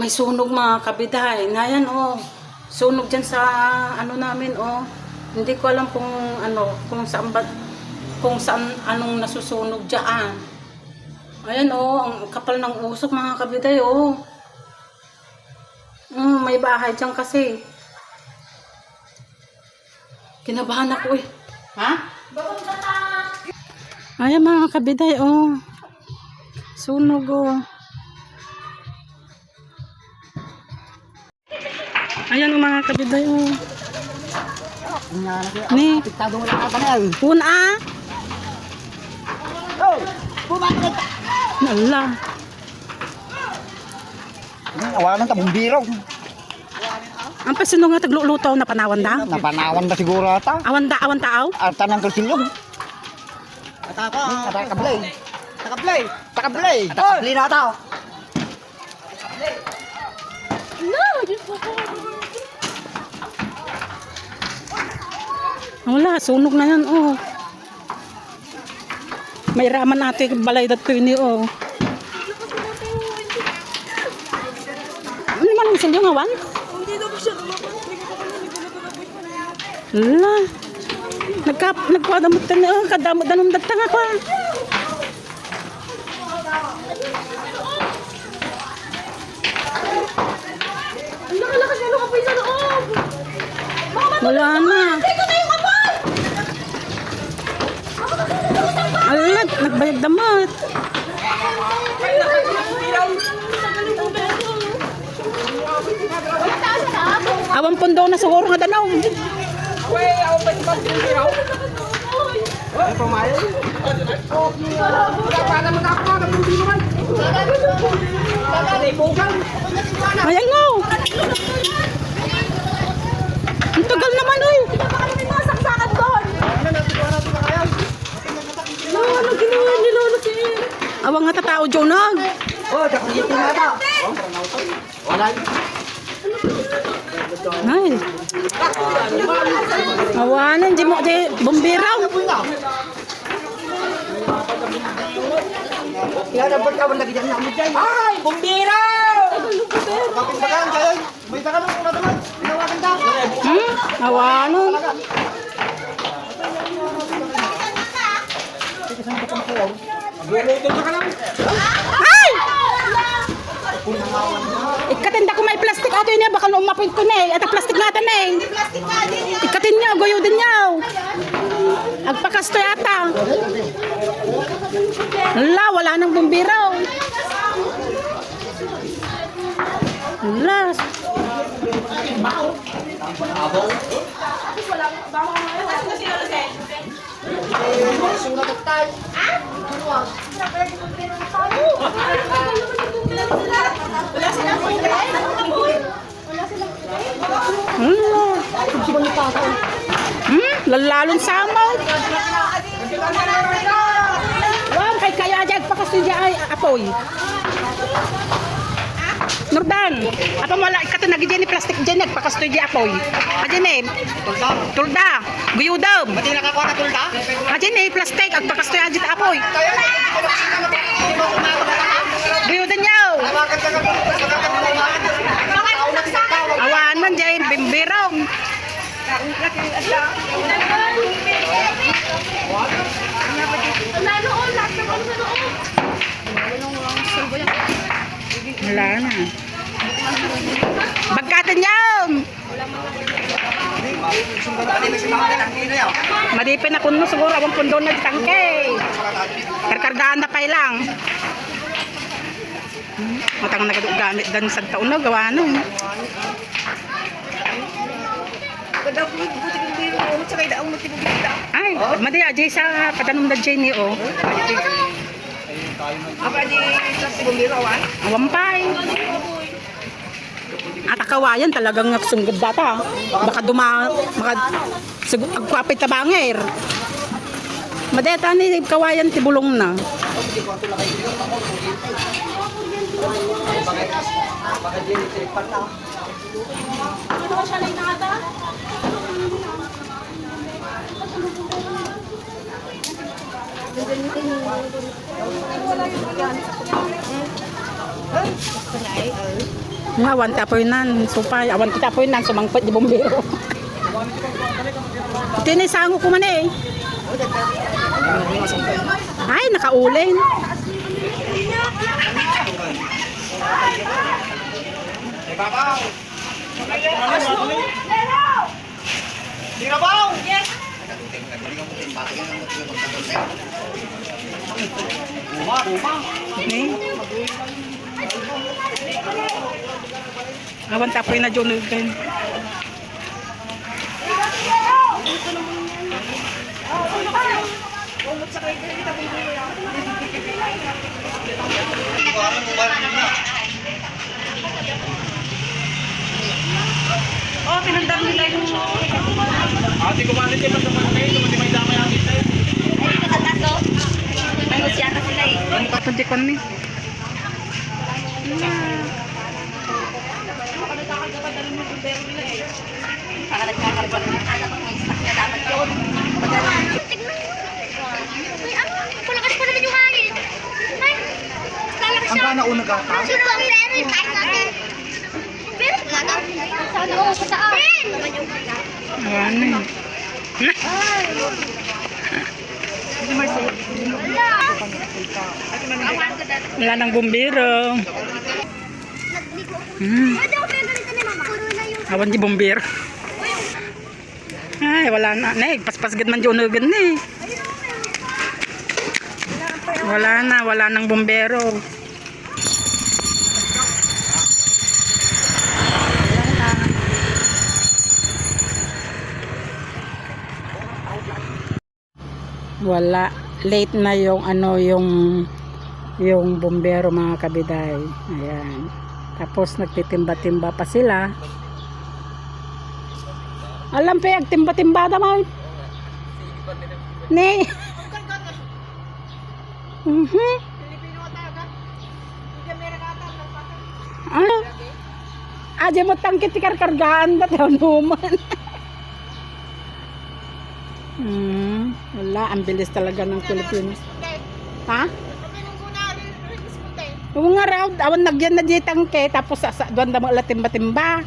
May sunog mga kabiday. Nayan oh. Sunog dyan sa ano namin oh. Hindi ko alam kung ano, kung saan anong nasusunog diyan. Ayan oh, ang kapal ng usok mga kabiday oh. May bahay dyan kasi. Kinabahan ako eh. Ha? Ayan mga kabiday oh. Sunog oh. Ayan mga kabiday oh. Ni. Puna. Nala. Awalan ta bumbiro. Ang pasino nga tagluluto na panawan da? Napanawan na siguro ata. Awan taaw? Arta ng kalsilong. Takablay. Takabli na ata. Wala, sunog na yan oh. May raman natin balay dat ko ini oh. Ano man ang silyo nga wan? Wala. Nagpadamot na oh. Kadamot na nung datang ako. Wala na. Alat, nagbayag damot. Awang pundo na siguro nga danaw. Ayan nga. Ang tagal naman oy. Ano ginawa ni Lolo si? Awang nga tatao Jonag. Oh, dakulitin na ata. Wala. Ay. Awanan di mo di bumbiraw. Kaya dapat ka lagi diyan na dyan. Ay, bumbiraw! Kapit bagan kayo. May tagalog ko na naman. Tinawagan daw. Awanan. Ay! Ikatin ko may plastic ato niya baka umapit ko na eh. At plastic natin eh. Ikatin niya, goyo din niya. Agpakasto yata. Wala nang bumbiraw. Wala. Lalalong samot. Wag kay kaya jag pakasudya ay apoy. Nordan, apa wala ikato nagijeni plastic jen nagpakastudya apoy. Ajene. Tulda. Guyudom. Pati nakakuha na tulda? Ajene plastic agpakastudya ajit apoy. Guyudan yaw. Awanan jay bimbirong. Wala na. Bagkatan yan. Madipin na kuno siguro awang pundo na tangke. Karkargaan na pay lang. Matang nagagamit dan sa taon na gawa no. Ay, madi aja sa patanong na Jenny oh. Apa di bumbirawan? Awampay. At kawayan talagang sunggod data. Baka agkwapit na bangir. Madeta ni kawayan tibulong na. Nga, awan tapoy nan, supay. Awan ko tapoy nan, sumangpot di bombero. Tinisango ko man eh. Ay, nakaulin. Babaw! Dirabaw! Okay. Awan tapoy na dyan. Oh, pinandang nila yung... Ate, kumalit yung magdaman kayo. Kumati may damay atin tayo. Punti ko ni. Ang kana una ka? Ano eh. Wala nang bumbero. Awan di bumbero. Ay, wala na. Paspas gad man dyan unugan na eh. Wala nang bumbero. Wala, late na yung ano yung bumbero mga kabiday. Ayan. Tapos nagtitimba-timba pa sila. Alam pa yung timba-timba naman. Ne. Ano? Aja mo tangkit karkargaan na tayo naman. Wala, ang bilis talaga ng Pilipinas. Ha? Oo nga raw, awan nagyan na di tangke, tapos doon na mo timba-timba.